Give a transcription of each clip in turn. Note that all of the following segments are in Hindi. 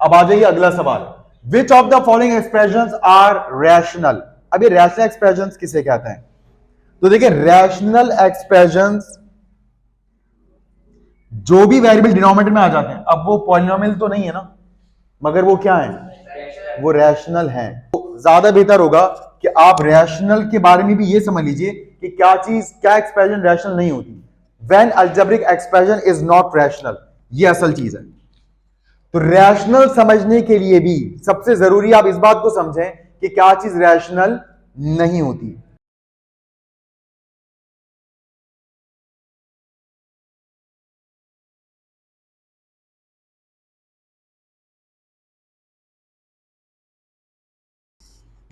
अब आ जाइए अगला सवाल, which of the following expressions are rational. अब ये रैशनल एक्सप्रेशंस किसे कहते हैं? तो देखिए रैशनल एक्सप्रेशंस जो भी वेरिएबल डिनोमिनेटर में आ जाते हैं, अब वो पॉलिनोमियल तो नहीं है ना, मगर वो क्या है, वो रैशनल है। तो ज्यादा बेहतर होगा कि आप रैशनल के बारे में भी ये समझ लीजिए कि क्या चीज, क्या एक्सप्रेशन रैशनल नहीं होती। When algebraic expression is not rational, ये असल चीज है। तो रैशनल समझने के लिए भी सबसे जरूरी आप इस बात को समझें कि क्या चीज रैशनल नहीं होती।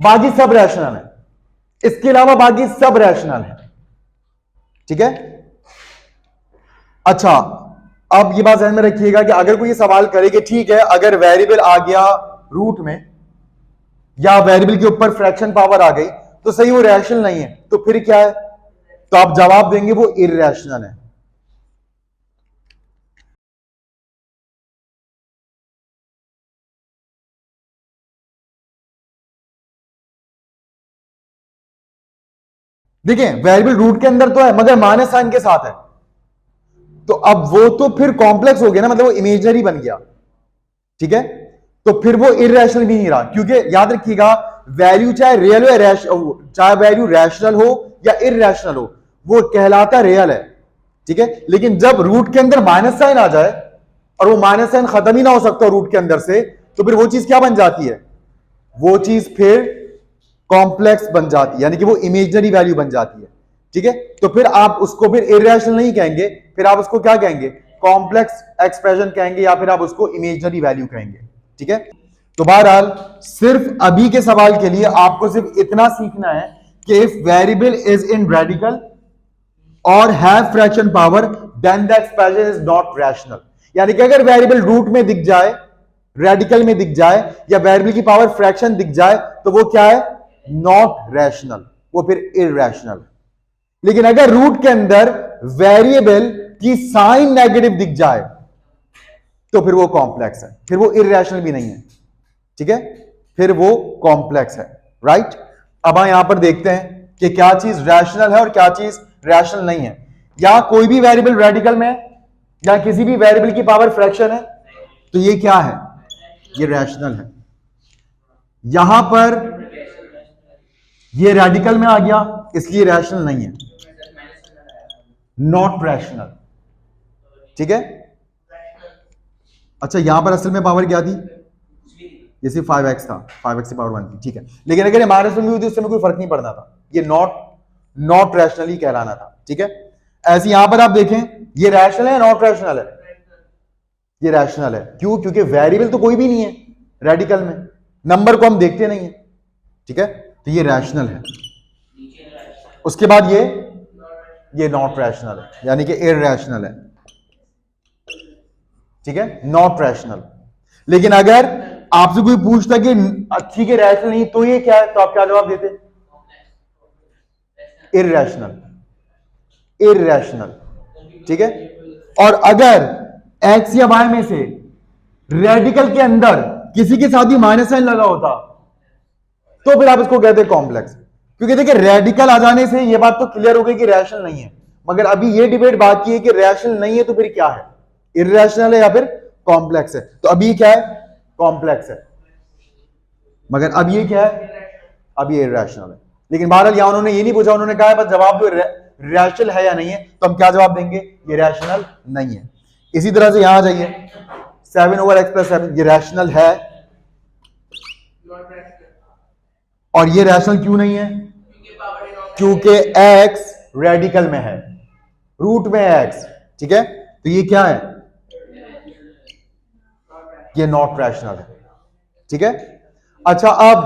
बाकी सब रैशनल है, इसके अलावा बाकी सब रैशनल है, ठीक है। अच्छा, अब ये बात ध्यान में रखिएगा कि अगर कोई ये सवाल करे कि ठीक है अगर वेरिएबल आ गया रूट में या वेरिएबल के ऊपर फ्रैक्शन पावर आ गई तो सही वो रैशनल नहीं है, तो फिर क्या है? तो आप जवाब देंगे वो इर्रेशनल है। देखिए वेरिएबल रूट के अंदर तो है मगर माइनस साइन के साथ है, तो अब वो तो फिर कॉम्प्लेक्स हो गया ना, मतलब वो इमेजनरी बन गया, ठीक है। तो फिर वो इरेशनल भी नहीं रहा, क्योंकि याद रखिएगा वैल्यू चाहे रियल हो, चाहे वैल्यू रैशनल हो या इरेशनल हो, वो कहलाता रियल है, ठीक है। लेकिन जब रूट के अंदर माइनस साइन आ जाए और वो माइनस साइन खत्म ही ना हो सकता रूट के अंदर से, तो फिर वो चीज क्या बन जाती है, वो चीज फिर कॉम्प्लेक्स बन जाती है, यानी कि वो इमेजनरी वैल्यू बन जाती है, ठीक है। तो फिर आप उसको फिर इरेशनल नहीं कहेंगे, फिर आप उसको क्या कहेंगे, कॉम्प्लेक्स एक्सप्रेशन कहेंगे, या फिर आप उसको इमेजनरी वैल्यू कहेंगे, ठीक है। तो बहरहाल सिर्फ अभी के सवाल के लिए आपको सिर्फ इतना सीखना है कि if variable is in radical और have fraction power then the expression is not rational. यानी कि अगर वेरिएबल रूट में दिख जाए, रेडिकल में दिख जाए, या वेरिएबल की पावर फ्रैक्शन दिख जाए, तो वो क्या है, नॉट रैशनल, वो फिर इररेशनल। लेकिन अगर रूट के अंदर वेरिएबल की साइन नेगेटिव दिख जाए तो फिर वो कॉम्प्लेक्स है, फिर वो इररेशनल भी नहीं है, ठीक है, फिर वो कॉम्प्लेक्स है, राइट। अब हम यहां पर देखते हैं कि क्या चीज रैशनल है और क्या चीज रैशनल नहीं है। या कोई भी वेरिएबल रेडिकल में है या किसी भी वेरिएबल की पावर फ्रैक्शन है, तो ये क्या है, ये रैशनल है। यहां पर ये रेडिकल में आ गया इसलिए रैशनल नहीं है, नॉट रैशनल, ठीक है। अच्छा यहां पर असल में पावर क्या थी, ये सिर्फ 5x था, 5x की पावर 1 थी, ठीक है। लेकिन अगर ये माइनस में भी होती उससे कोई फर्क नहीं पड़ना था, ये नॉट रैशनली कहलाना था, ठीक है। ऐसे यहां पर आप देखें ये रैशनल है, नॉट रैशनल है, ये रैशनल है। क्यों? क्योंकि वेरिएबल तो कोई भी नहीं है रेडिकल में, नंबर को हम देखते नहीं है, ठीक है। तो ये रैशनल है। उसके बाद ये नॉट रैशनल है, यानी कि इररेशनल है, ठीक है, नॉट रैशनल। लेकिन अगर आपसे कोई पूछता कि ठीक है रैशनल नहीं तो ये क्या है, तो आप क्या जवाब देते, इररेशनल, इररेशनल, ठीक है। और अगर एक्स या वाई में से रेडिकल के अंदर किसी के साथ भी माइनस साइन लगा होता तो फिर आप इसको कहते हैं कॉम्प्लेक्स। क्योंकि देखिए रेडिकल आ जाने से ये बात तो क्लियर हो गई कि रैशनल नहीं है, मगर अभी ये डिबेट बाकी है कि रैशनल नहीं है तो फिर क्या है, इररेशनल है या फिर कॉम्प्लेक्स है। तो अभी क्या है, कॉम्प्लेक्स है, मगर अब ये क्या है, अब ये इररेशनल है। लेकिन बहरहाल यहां उन्होंने ये नहीं पूछा, उन्होंने कहा बस जवाब दो रैशनल है या नहीं है, तो हम क्या जवाब देंगे, ये रैशनल नहीं है। इसी तरह से यहां आ जाइए 7/x+7, ये रैशनल है, और ये रैशनल क्यों नहीं है, क्योंकि x रेडिकल में है, रूट में है x, ठीक है। तो ये क्या है, ये नॉट रैशनल है, ठीक है। अच्छा अब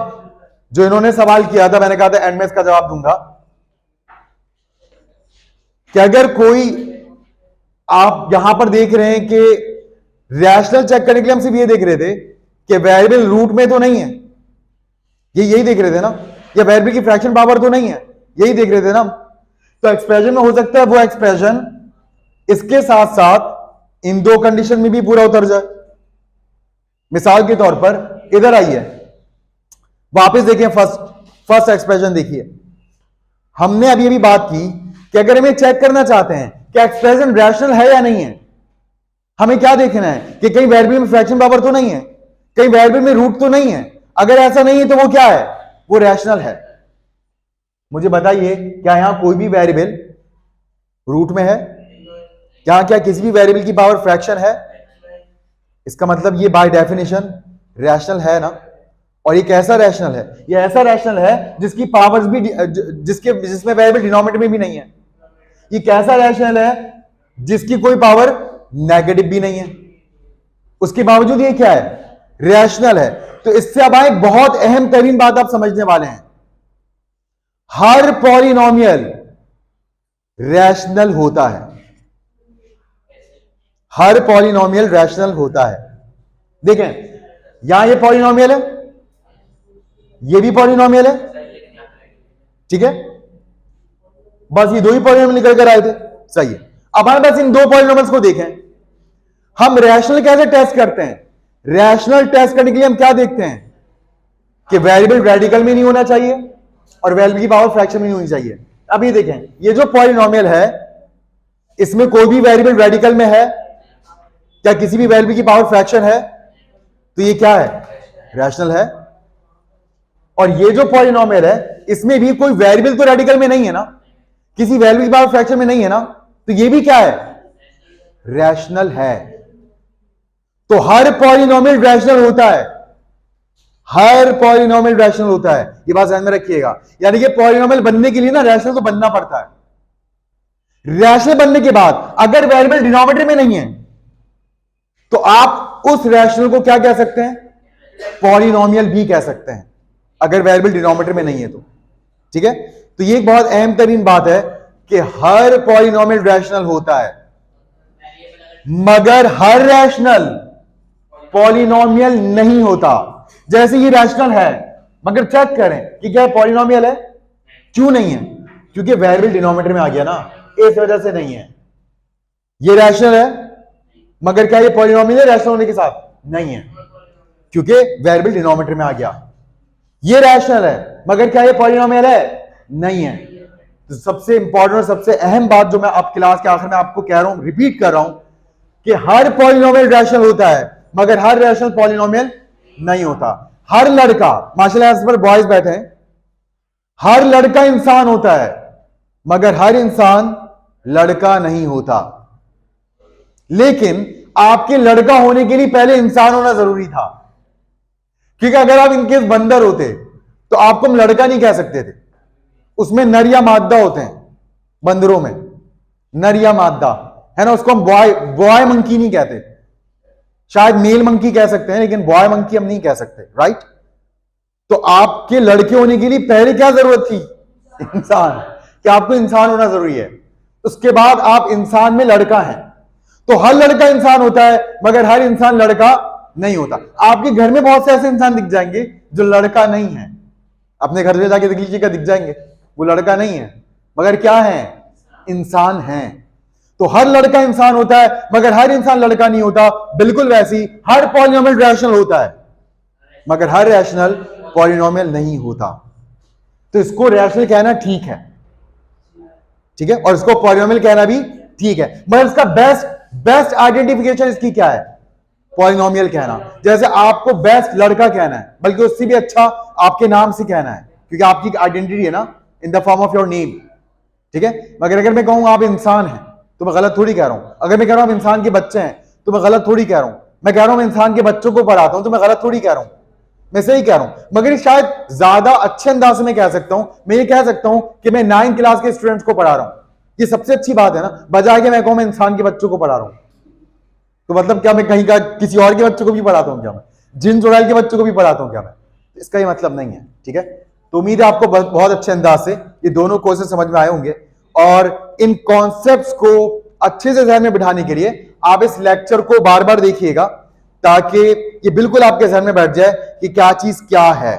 जो इन्होंने सवाल किया था, मैंने कहा था एंड में इसका जवाब दूंगा, कि अगर कोई, आप यहां पर देख रहे हैं कि रैशनल चेक करने के लिए हम सिर्फ ये देख रहे थे कि वेरिएबल रूट में तो नहीं है, ये यही देख रहे थे ना, या वेरिएबल की फ्रैक्शन पावर तो नहीं है, यही देख रहे थे ना। तो एक्सप्रेशन में हो सकता है वो एक्सप्रेशन इसके साथ साथ इन दो कंडीशन में भी पूरा उतर जाए, मिसाल के तौर पर इधर आइए, वापस देखिए, फर्स्ट एक्सप्रेशन देखिए। हमने अभी अभी बात की कि अगर हमें चेक करना चाहते हैं कि एक्सप्रेशन रैशनल है या नहीं है, हमें क्या देखना है कि कहीं वेरिएबल में फ्रैक्शन पावर तो नहीं है, कहीं वेरिएबल में रूट तो नहीं है। अगर ऐसा नहीं है तो वो क्या है, वो रैशनल है। मुझे बताइए, क्या यहां कोई भी वेरिएबल रूट में है? क्या किसी भी वेरिएबल की पावर फ्रैक्शन है? इसका मतलब ये बाय डेफिनेशन रैशनल है ना। और ये कैसा रैशनल है? ये ऐसा रैशनल है जिसकी पावर्स भी जिसमें वेरिएबल डिनोमिनेटर में भी नहीं है। ये कैसा रैशनल है? जिसकी कोई पावर नेगेटिव भी नहीं है, उसके बावजूद ये क्या है, रैशनल है। तो इससे अब एक बहुत अहम तरीन बात आप समझने वाले हैं, हर पॉलिनोमियल रैशनल होता है। हर पॉलिनोमियल रैशनल होता है। देखें, यहां ये पॉलिनोमियल है, ये भी पॉलिनोमियल है, ठीक है। बस ये दो ही पॉलिनोमियल निकल कर आए थे, सही है। अब हमारे पास इन दो पॉलिनोमियल्स को देखें, हम रैशनल कैसे टेस्ट करते हैं? रैशनल टेस्ट करने के लिए हम क्या देखते हैं कि वेरिएबल रेडिकल में नहीं होना चाहिए और वेरिएबल की पावर फ्रैक्शन में नहीं होनी चाहिए। अब ये देखें, ये जो पॉलिनोमियल है इसमें कोई भी वेरिएबल रेडिकल में है क्या किसी भी वेरिएबल की पावर फ्रैक्शन है? तो ये क्या है, रैशनल है। और ये जो पॉलिनोमियल है इसमें भी कोई वेरिएबल तो रेडिकल में नहीं है ना, किसी वेरिएबल की पावर फ्रैक्शन में नहीं है ना, तो ये भी क्या है, रैशनल है। तो हर पॉलिनोमियल रैशनल होता है, हर पॉलिनोमियल रैशनल होता है, ये बात ध्यान में रखिएगा। यानी कि पॉलिनोमियल बनने के लिए ना रैशनल तो बनना पड़ता है। रैशनल बनने के बाद अगर वेरिएबल डिनोमिनेटर में नहीं है तो आप उस रैशनल को क्या कह सकते हैं, पॉलिनोमियल भी कह सकते हैं, अगर वेरिएबल डिनोमिनेटर में नहीं है तो, ठीक है। तो ये एक बहुत अहम तरीन बात है कि हर पॉलिनोमियल रैशनल होता है, मगर हर रैशनल पॉलिनोमियल नहीं होता। जैसे ये रैशनल है मगर चेक करें कि क्या पॉलिनोमियल है, क्यों नहीं है, क्योंकि वेरिएबल डिनोमिनेटर में आ गया ना, इस वजह से नहीं है। ये रैशनल है मगर क्या ये पॉलिनोमियल है रैशनल होने के साथ? नहीं है, क्योंकि वेरिएबल डिनोमिनेटर में आ गया। ये रैशनल है मगर क्या ये पॉलिनोमियल है? नहीं है। तो सबसे इंपॉर्टेंट और सबसे अहम बात जो मैं अब क्लास के आखिर में आपको कह रहा हूं, रिपीट कर रहा हूं, कि हर पॉलिनोमियल रैशनल होता है मगर हर रैशनल पॉलिनोमियल नहीं होता। हर लड़का, माशाल्लाह इस पर बॉयज बैठे हैं, हर लड़का इंसान होता है मगर हर इंसान लड़का नहीं होता। लेकिन आपके लड़का होने के लिए पहले इंसान होना जरूरी था, क्योंकि अगर आप इनके बंदर होते तो आपको हम लड़का नहीं कह सकते थे। उसमें नर या मादा होते हैं, बंदरों में नर या मादा है ना, उसको हम बॉय मंकी नहीं कहते। शायद मेल मंकी कह सकते हैं लेकिन बॉय मंकी हम नहीं कह सकते, राइट। तो आपके लड़के होने के लिए पहले क्या जरूरत थी, इंसान, कि आपको इंसान होना जरूरी है। उसके बाद आप इंसान में लड़का हैं। तो हर लड़का इंसान होता है मगर हर इंसान लड़का नहीं होता। आपके घर में बहुत से ऐसे इंसान दिख जाएंगे जो लड़का नहीं है, अपने घर में जाके देख लीजिएगा, दिख जाएंगे, वो लड़का नहीं है मगर क्या है, इंसान है। तो हर लड़का इंसान होता है मगर हर इंसान लड़का नहीं होता। बिल्कुल वैसी हर पॉलिनोमियल रैशनल होता है मगर हर रैशनल पॉलिनोमियल नहीं होता। तो इसको रैशनल कहना ठीक है, ठीक है, और इसको पॉलिनोमियल कहना भी ठीक है, मगर इसका बेस्ट आइडेंटिफिकेशन इसकी क्या है, पॉलिनोमियल कहना। जैसे आपको बेस्ट लड़का कहना है, बल्कि उससे भी अच्छा आपके नाम से कहना है, क्योंकि आपकी आइडेंटिटी है ना, in the form of your name, ठीक है। मगर अगर मैं कहूं आप इंसान हैं तो मैं गलत थोड़ी कह रहा हूं। अगर मैं कह रहा हूं आप इंसान के बच्चे हैं तो मैं गलत थोड़ी कह रहा हूं। मैं कह रहा हूं मैं इंसान के बच्चों को पढ़ाता हूं तो मैं गलत थोड़ी कह रहा हूं, मैं सही कह रहा हूं। मगर शायद ज्यादा अच्छे अंदाज से मैं कह सकता हूं, मैं ये कह सकता हूं कि मैं 9th क्लास के स्टूडेंट्स को पढ़ा रहा हूं। ये सबसे अच्छी बात है ना, बजाय कि मैं कहूं मैं इंसान के बच्चों को पढ़ा रहा हूं। तो मतलब क्या मैं कहीं का किसी और के बच्चों को भी पढ़ाता हूं क्या, मैं जिन चुड़ैल के बच्चों को भी पढ़ाता हूं क्या मैं? इसका ये मतलब नहीं है, ठीक है। तो उम्मीद है आपको बहुत अच्छे अंदाज से ये दोनों कोर्सेज समझ में आए होंगे, और इन कॉन्सेप्ट्स को अच्छे से ध्यान में बिठाने के लिए आप इस लेक्चर को बार बार देखिएगा, ताकि ये बिल्कुल आपके ध्यान में बैठ जाए कि क्या चीज क्या है,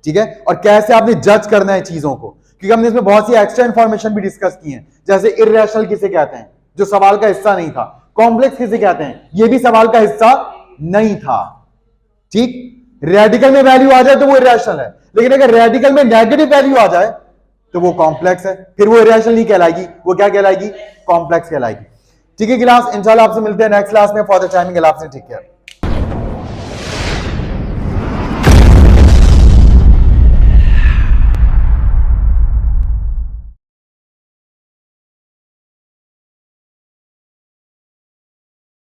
ठीक है, और कैसे आपने जज करना है चीजों को। क्योंकि हमने इसमें बहुत सी एक्स्ट्रा इंफॉर्मेशन भी डिस्कस की है, जैसे इर्रेशनल किसे कहते हैं, जो सवाल का हिस्सा नहीं था। कॉम्प्लेक्स किसे कहते हैं, ये भी सवाल का हिस्सा नहीं था, ठीक, रेडिकल में वैल्यू आ जाए तो वो इरेशनल है, लेकिन अगर रेडिकल में नेगेटिव वैल्यू आ जाए तो वो कॉम्प्लेक्स है, फिर वो इरेशनल नहीं कहलाएगी, वो क्या कहलाएगी, कॉम्प्लेक्स कहलाएगी। ठीक है क्लास, इंशाल्लाह आपसे मिलते हैं नेक्स्ट क्लास में। फॉर द टाइमिंग, अल्लाह हाफ़िज़, टेक केयर।